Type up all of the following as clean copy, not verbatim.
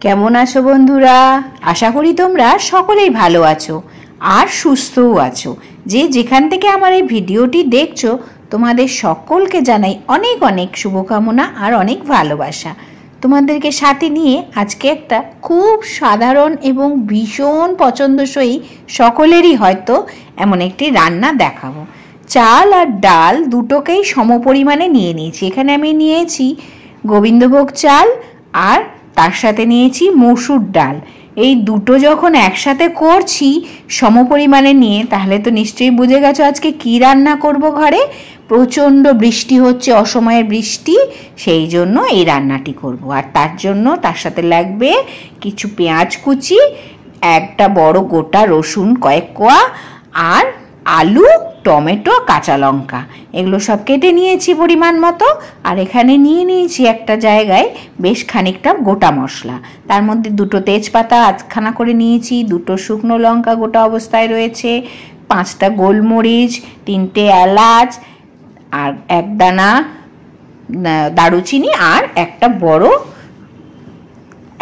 কেমন আছো বন্ধুরা? আশা করি তোমরা সকলেই ভালো আছো আর সুস্থও আছো। যে যেখান থেকে আমার এই ভিডিওটি দেখছো তোমাদের সকলকে জানাই অনেক অনেক শুভকামনা আর অনেক ভালোবাসা। তোমাদেরকে সাথে নিয়ে আজকে একটা খুব সাধারণ এবং ভীষণ পছন্দসই, সকলেরই হয়তো এমন একটি রান্না দেখাবো। চাল আর ডাল দুটোকেই সমপরিমাণে নিয়ে নিয়েছি। এখানে আমি নিয়েছি গোবিন্দভোগ চাল আর তার সাথে নিয়েছি মসুর ডাল। এই দুটো যখন একসাথে করছি সমপরিমাণে নিয়ে, তাহলে তো নিশ্চয়ই বুঝে গেছো আজকে কি রান্না করব। ঘরে প্রচণ্ড বৃষ্টি হচ্ছে, অসময়ের বৃষ্টি, সেই জন্য এই রান্নাটি করব। আর তার জন্য তার সাথে লাগবে কিছু পেঁয়াজ কুচি, একটা বড় গোটা রসুন কয়েক কোয়া, আর আলু, টমেটো, কাঁচা লঙ্কা, এগুলো সব কেটে নিয়েছি পরিমাণ মতো। আর এখানে নিয়ে নিয়েছি একটা জায়গায় বেশ খানিকটা গোটা মশলা। তার মধ্যে দুটো তেজপাতা আধখানা করে নিয়েছি, দুটো শুকনো লঙ্কা গোটা অবস্থায় রয়েছে, 5টা গোলমরিচ, 3টে এলাচ, আর এক দানা দারুচিনি, আর একটা বড়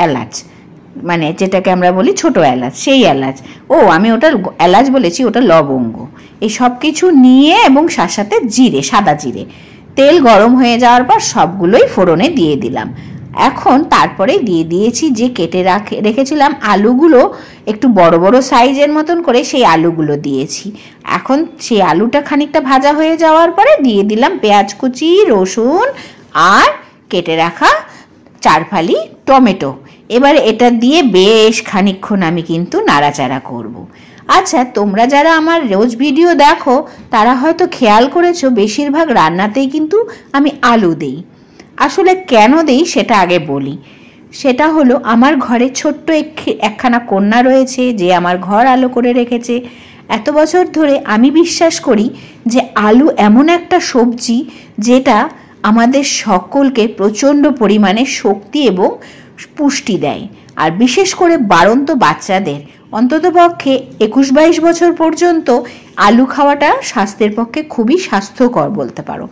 এলাচ, মানে যেটাকে আমরা বলি ছোট এলাচ, সেই এলাচ। আমি ওটা এলাচ বলেছি, ওটা লবঙ্গ। এই সব কিছু নিয়ে এবং সাথে জিরে, সাদা জিরে। তেল গরম হয়ে যাওয়ার পর সবগুলোই ফোড়নে দিয়ে দিলাম। এখন তারপরে দিয়ে দিয়েছি যে কেটে রেখেছিলাম আলুগুলো, একটু বড় বড় সাইজের মতন করে সেই আলুগুলো দিয়েছি। এখন সেই আলুটা খানিকটা ভাজা হয়ে যাওয়ার পরে দিয়ে দিলাম পেঁয়াজ কুচি, রসুন, আর কেটে রাখা 4 ফালি টমেটো। এবারে এটা দিয়ে বেশ খানিকক্ষণ আমি কিন্তু নাড়াচাড়া করব। আচ্ছা, তোমরা যারা আমার রোজ ভিডিও দেখো তারা হয়তো খেয়াল করেছো বেশিরভাগ রান্নাতেই কিন্তু আমি আলু দিই। আসলে কেন দিই সেটা আগে বলি। সেটা হলো, আমার ঘরে ছোট্ট একখানা কন্যা রয়েছে যে আমার ঘর আলো করে রেখেছে। এত বছর ধরে আমি বিশ্বাস করি যে আলু এমন একটা সবজি যেটা আমাদের সকলকে প্রচণ্ড পরিমাণে শক্তি এবং পুষ্টি দেয়। আর বিশেষ করে বাড়ন্ত বাচ্চাদের অন্ততপক্ষে 21-22 বছর পর্যন্ত আলু খাওয়াটা স্বাস্থ্যের পক্ষে খুবই স্বাস্থ্যকর বলতে পারো।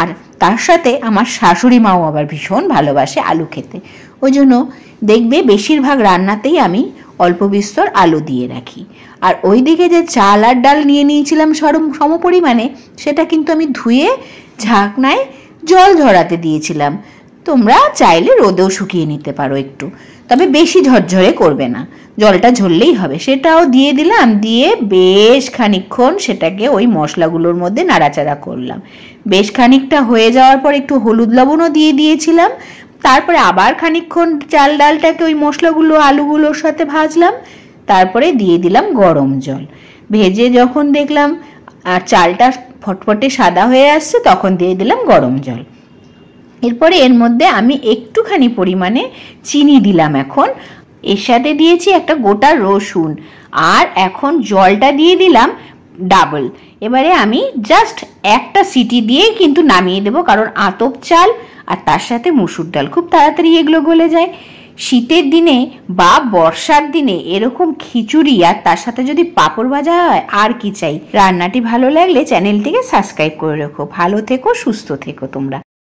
আর তার সাথে আমার শাশুড়ি মাও আবার ভীষণ ভালোবাসে আলু খেতে। ওই জন্য দেখবে বেশিরভাগ রান্নাতেই আমি অল্প বিস্তর আলু দিয়ে রাখি। আর ওই দিকে যে চাল আর ডাল নিয়ে নিয়েছিলাম সমপরিমাণে, সেটা কিন্তু আমি ধুয়ে ঝাঁকনায় জল ঝরাতে দিয়েছিলাম। তোমরা চাইলে রোদেও শুকিয়ে নিতে পারো একটু, তবে বেশি ঝরঝরে করবে না, জলটা ঝরলেই হবে। সেটাও দিয়ে দিলাম, দিয়ে বেশ খানিকক্ষণ সেটাকে ওই মশলাগুলোর মধ্যে নাড়াচাড়া করলাম। বেশ খানিকটা হয়ে যাওয়ার পর একটু হলুদ লবণও দিয়ে দিয়েছিলাম। তারপরে আবার খানিকক্ষণ চাল ডালটাকে ওই মশলাগুলো আলুগুলোর সাথে ভাজলাম। তারপরে দিয়ে দিলাম গরম জল। ভেজে যখন দেখলাম আর চালটা ফটফটে সাদা হয়ে আসছে, তখন দিয়ে দিলাম গরম জল। এরপরে এর মধ্যে আমি একটুখানি পরিমাণে চিনি দিলাম। এখন এর সাথে দিয়েছি একটা গোটা রসুন, আর এখন জলটা দিয়ে দিলাম ডাবল। এবারে আমি জাস্ট একটা সিটি দিয়ে কিন্তু নামিয়ে দেবো, কারণ আতপ চাল আর তার সাথে মুসুর ডাল খুব তাড়াতাড়ি এগুলো গলে যায়। শীতের দিনে বা বর্ষার দিনে এরকম খিচুড়ি আর তার সাথে যদি পাঁপড় ভাজা হয়, আর কি চাই। রান্নাটি ভালো লাগলে চ্যানেলটিকে সাবস্ক্রাইব করে রেখো। ভালো থেকো, সুস্থ থেকো তোমরা।